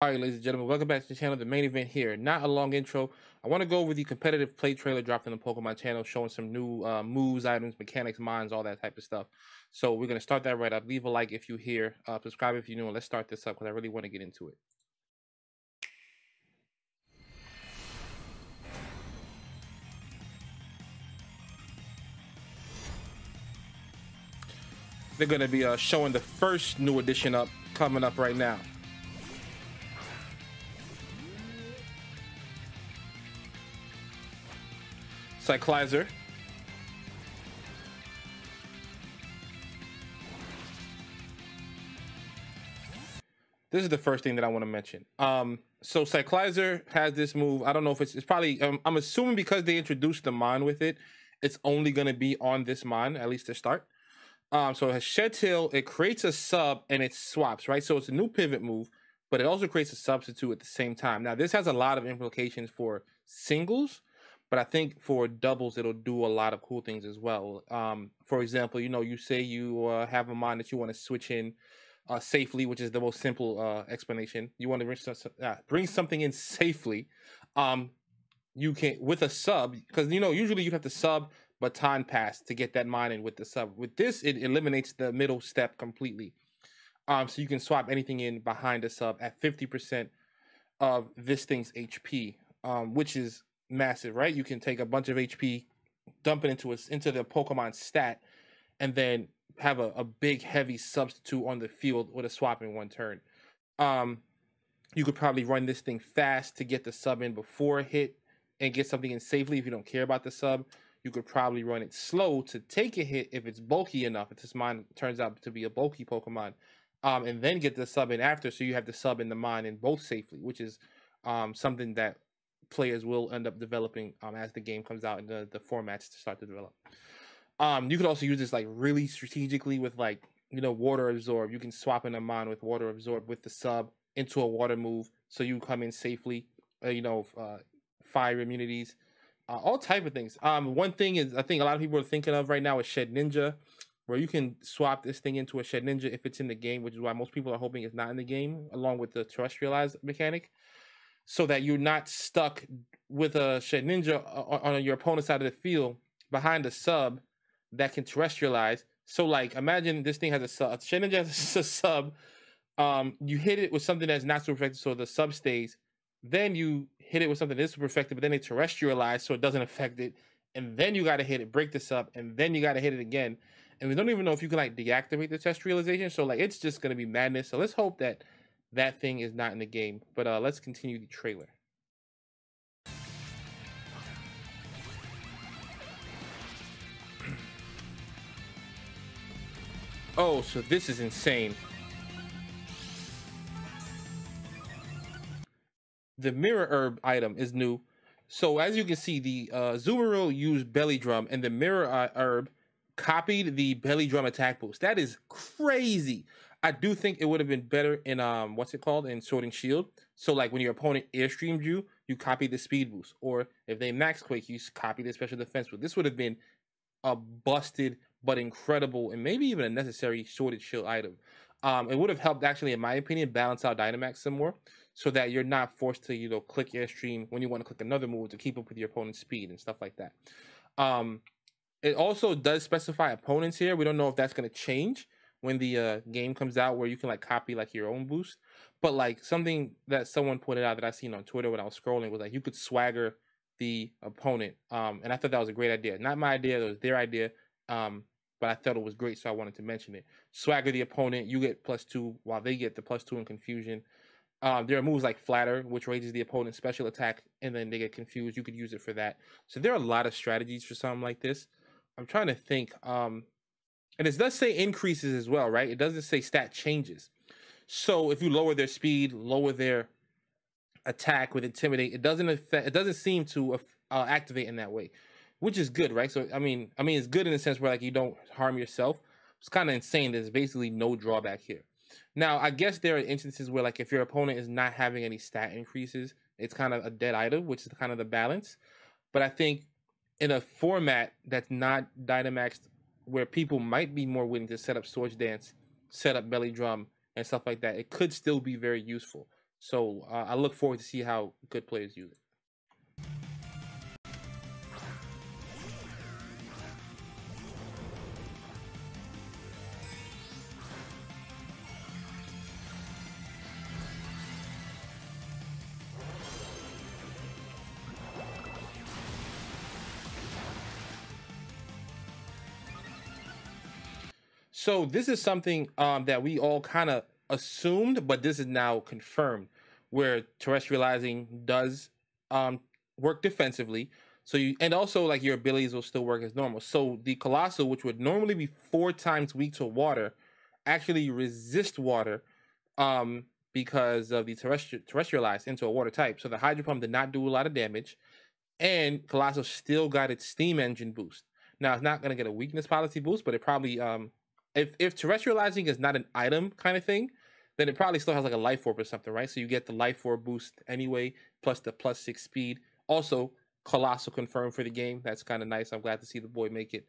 All right, ladies and gentlemen, welcome back to the channel. The main event here. Not a long intro. I want to go over the competitive play trailer dropped on the Pokemon channel, showing some new moves, items, mechanics, mines, all that type of stuff. So we're going to start that right up. Leave a like if you're here. Subscribe if you're new. And let's start this up because I really want to get into it. They're going to be showing the first new edition coming up right now. Cyclizer. This is the first thing that I want to mention. So Cyclizer has this move. I don't know if it's probably, I'm assuming because they introduced the Mon with it, it's only going to be on this Mon, at least to start. So it has Shed Tail, it creates a sub and it swaps, right? So it's a new pivot move, but it also creates a substitute at the same time. Now, this has a lot of implications for singles, but I think for doubles, it'll do a lot of cool things as well. For example, you say you have a Mon that you want to switch in safely, which is the most simple explanation. You want to bring something in safely. You can, with a sub, because usually you have to sub baton pass to get that mine in with the sub. With this, it eliminates the middle step completely. So you can swap anything in behind the sub at 50% of this thing's HP, which is massive, right? You can take a bunch of HP, dump it into the Pokemon stat, and then have a big heavy substitute on the field with a swap in one turn. You could probably run this thing fast to get the sub in before a hit and get something in safely if you don't care about the sub. You could probably run it slow to take a hit if it's bulky enough, if this mine turns out to be a bulky Pokemon, and then get the sub in after, so you have the sub in the mine in both safely, which is something that players will end up developing as the game comes out and the formats to start to develop. You could also use this like really strategically with like, water absorb. You can swap in a mine with water absorb with the sub into a water move, so you come in safely, fire immunities. All type of things. One thing is I think a lot of people are thinking of right now is Shed Ninja, where you can swap this thing into a Shed Ninja if it's in the game, which is why most people are hoping it's not in the game, along with the terrestrialized mechanic, so that you're not stuck with a Shed Ninja on your opponent's side of the field behind a sub that can terrestrialize. So like imagine this thing has a sub, Shed Ninja has a sub, you hit it with something that's not super effective, so the sub stays. Then you hit it with something that's super effective, but then they terrestrialize so it doesn't affect it. And then you got to hit it, break this up, and then you got to hit it again. And we don't even know if you can like deactivate the terrestrialization. So like it's just going to be madness. So let's hope that that thing is not in the game. But let's continue the trailer. Oh, so this is insane. The Mirror Herb item is new. So as you can see, the Zoomeril used Belly Drum, and the Mirror Herb copied the Belly Drum attack boost. That is crazy. I do think it would have been better in what's it called, in Sword and Shield. So like when your opponent airstreamed you, you copy the speed boost, or if they max quake, you copy the special defense boost. This would have been a busted but incredible and maybe even a necessary Sword and Shield item. It would have helped, actually, in my opinion, balance out Dynamax some more, so that you're not forced to click airstream when you want to click another move to keep up with your opponent's speed and stuff like that. It also does specify opponents here. We don't know if that's going to change when the game comes out, where you can like copy like your own boost. But like something that someone pointed out that I seen on Twitter when I was scrolling was like you could swagger the opponent, and I thought that was a great idea. Not my idea; it was their idea. But I thought it was great, so I wanted to mention it. Swagger the opponent, you get +2 while they get the +2 in confusion. There are moves like Flatter, which raises the opponent's special attack, and then they get confused. You could use it for that. So there are a lot of strategies for something like this. I'm trying to think. And it does say increases as well, right? It doesn't say stat changes. So if you lower their speed, lower their attack with Intimidate, it doesn't seem to activate in that way, which is good, right? So I mean, it's good in the sense where like you don't harm yourself. It's kind of insane. There's basically no drawback here. Now, I guess there are instances where like if your opponent is not having any stat increases, it's kind of a dead item, which is kind of the balance. But I think in a format that's not Dynamaxed, where people might be more willing to set up Swords Dance, set up Belly Drum, and stuff like that, it could still be very useful. So I look forward to see how good players use it. So this is something that we all kind of assumed, but this is now confirmed, where terrestrializing does work defensively. So you, and also like your abilities will still work as normal. So the Colossal, which would normally be 4 times weak to water, actually resist water because of the terrestrialized into a water type. So the Hydro Pump did not do a lot of damage, and Colossal still got its Steam Engine boost. Now it's not going to get a weakness policy boost, but it probably if terrestrializing is not an item kind of thing, then it probably still has like a life orb or something, right? So you get the life orb boost anyway, plus the +6 speed. Also, Colossal confirmed for the game. That's kind of nice. I'm glad to see the boy make it.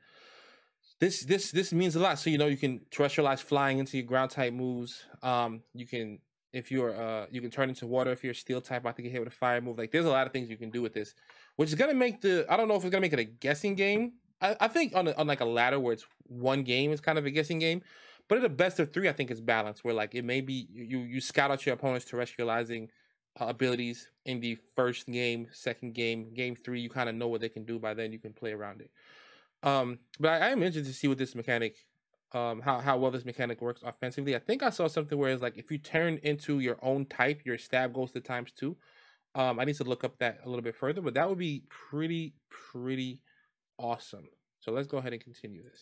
This means a lot. So you know you can terrestrialize flying into your ground type moves. You can if you're you can turn into water if you're a steel type. I think you hit with a fire move. Like there's a lot of things you can do with this, which is gonna make the I don't know if it's gonna make it a guessing game. I think on like a ladder where it's one game is kind of a guessing game, but at a best of 3, I think it's balanced. Where like it may be you scout out your opponent's terrestrializing abilities in the first game, second game, game 3. You kind of know what they can do. By then you can play around it. But I am interested to see what this mechanic, how well this mechanic works offensively. I think I saw something where it's like if you turn into your own type, your stab goes to ×2. I need to look up that a little bit further, but that would be pretty awesome. So let's go ahead and continue this.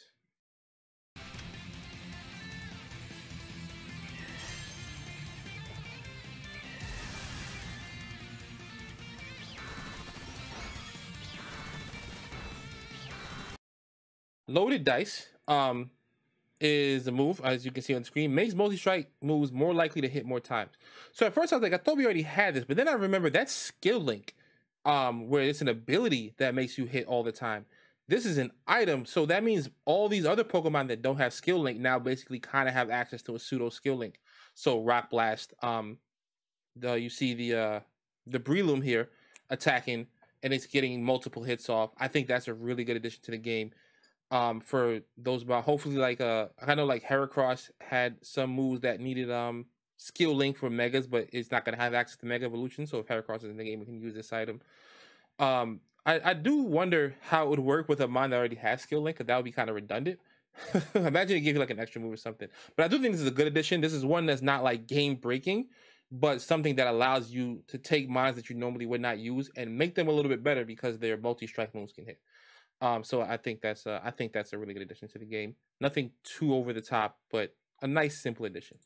Loaded dice is a move, as you can see on the screen, makes multi-strike moves more likely to hit more times. So at first I was like, I thought we already had this, but then I remember that's skill link, where it's an ability that makes you hit all the time. This is an item, so that means all these other Pokemon that don't have skill link now basically kind of have access to a pseudo skill link. So Rock Blast, you see the Breloom here attacking, and it's getting multiple hits off. I think that's a really good addition to the game. For those about hopefully like I know like Heracross had some moves that needed skill link for megas, but it's not gonna have access to mega evolution. So if Heracross is in the game, we can use this item. I do wonder how it would work with a mon that already has skill link, because that would be kind of redundant. Imagine it gave you like an extra move or something. But I do think this is a good addition. This is one that's not like game breaking, but something that allows you to take mons that you normally would not use and make them a little bit better because their multi-strike moves can hit. So I think that's a really good addition to the game. Nothing too over the top, but a nice simple addition.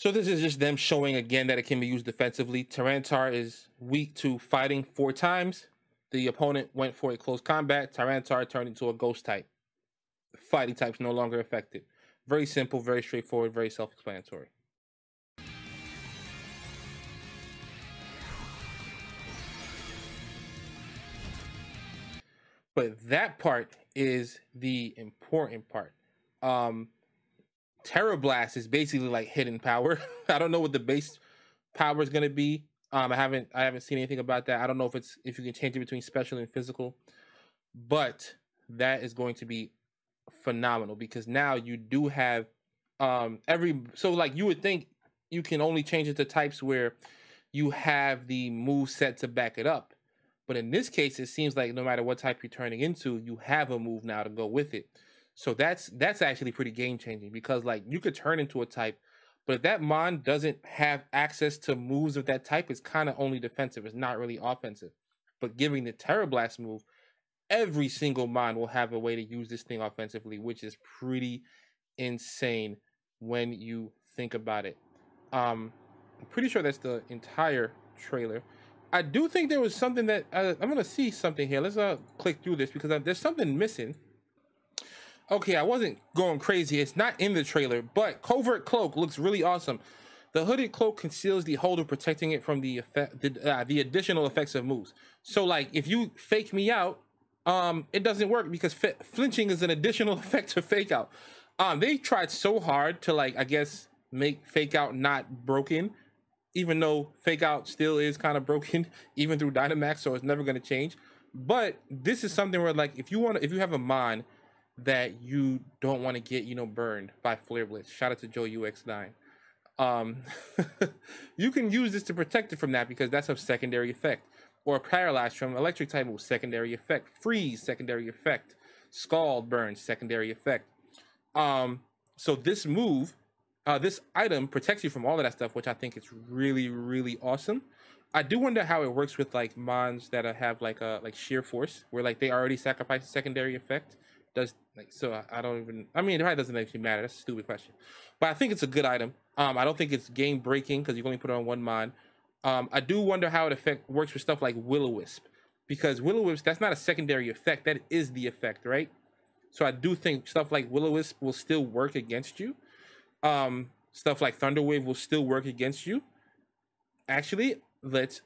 So this is just them showing again that it can be used defensively. Tarantar is weak to fighting 4 times. The opponent went for a close combat. Tarantar turned into a ghost type. Fighting types no longer effective. Very simple, very straightforward, very self-explanatory. But that part is the important part. Terablast is basically like hidden power. I don't know what the base power is gonna be. I haven't seen anything about that. I don't know if you can change it between special and physical, but that is going to be phenomenal because now you do have so like you would think you can only change it to types where you have the move set to back it up. But in this case, it seems like no matter what type you're turning into, you have a move now to go with it. So that's actually pretty game changing because like you could turn into a type, but if that mon doesn't have access to moves of that type, it's kind of only defensive. It's not really offensive. But giving the Terablast move, every single mon will have a way to use this thing offensively, which is pretty insane when you think about it. I'm pretty sure that's the entire trailer. I do think there was something that I'm gonna see something here. Let's click through this because there's something missing. Okay, I wasn't going crazy. It's not in the trailer, but Covert Cloak looks really awesome. The hooded cloak conceals the holder, protecting it from the the additional effects of moves. So, like, if you fake me out, it doesn't work because flinching is an additional effect to fake out. They tried so hard to, like, I guess make fake out not broken, even though fake out still is kind of broken, even through Dynamax, so it's never going to change. But this is something where, like, if you have a mon that you don't want to get, burned by Flare Blitz. Shout out to Joe UX9. Um, you can use this to protect it from that because that's a secondary effect. Or paralyzed from electric type move, secondary effect. Freeze, secondary effect. Scald burn, secondary effect. So this move, this item protects you from all of that stuff, which I think is really, really awesome. I do wonder how it works with like mons that have like sheer force, where like they already sacrifice a secondary effect. Does like so? I don't even. I mean, it probably doesn't actually matter. That's a stupid question, but I think it's a good item. I don't think it's game breaking because you can only put it on one mon. I do wonder how it works with stuff like Will-O-Wisp, because Will-O-Wisp, that's not a secondary effect. That is the effect, right? So I do think stuff like Will-O-Wisp will still work against you. Stuff like Thunder Wave will still work against you. Actually,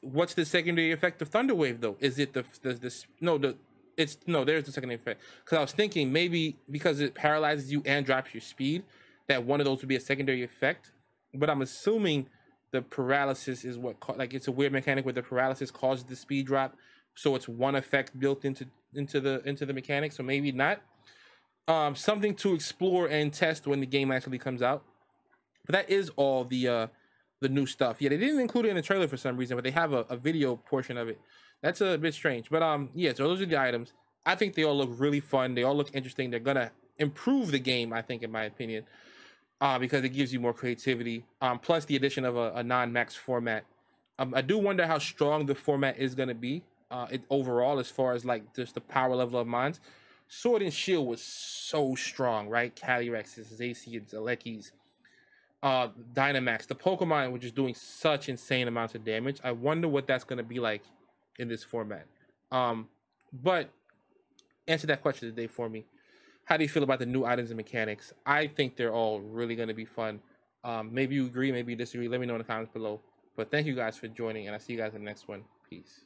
what's the secondary effect of Thunder Wave though? Is it there's the secondary effect. Because I was thinking maybe because it paralyzes you and drops your speed, that one of those would be a secondary effect. But I'm assuming the paralysis is like it's a weird mechanic where the paralysis causes the speed drop, so it's one effect built into the mechanic. So maybe not. Something to explore and test when the game actually comes out. But that is all the new stuff. Yeah, they didn't include it in the trailer for some reason, but they have a video portion of it. That's a bit strange. But yeah, so those are the items. I think they all look really fun. They all look interesting. They're gonna improve the game, I think, in my opinion, because it gives you more creativity. Plus the addition of a non-max format. I do wonder how strong the format is gonna be overall, as far as like just the power level of mines. Sword and Shield was so strong, right? Calyrexes, Zacians, Alekis, Dynamax, the Pokemon were just doing such insane amounts of damage. I wonder what that's going to be like in this format. But answer that question today for me. How do you feel about the new items and mechanics? I think they're all really going to be fun. Maybe you agree, maybe you disagree. Let me know in the comments below. But thank you guys for joining, and I'll see you guys in the next one. Peace.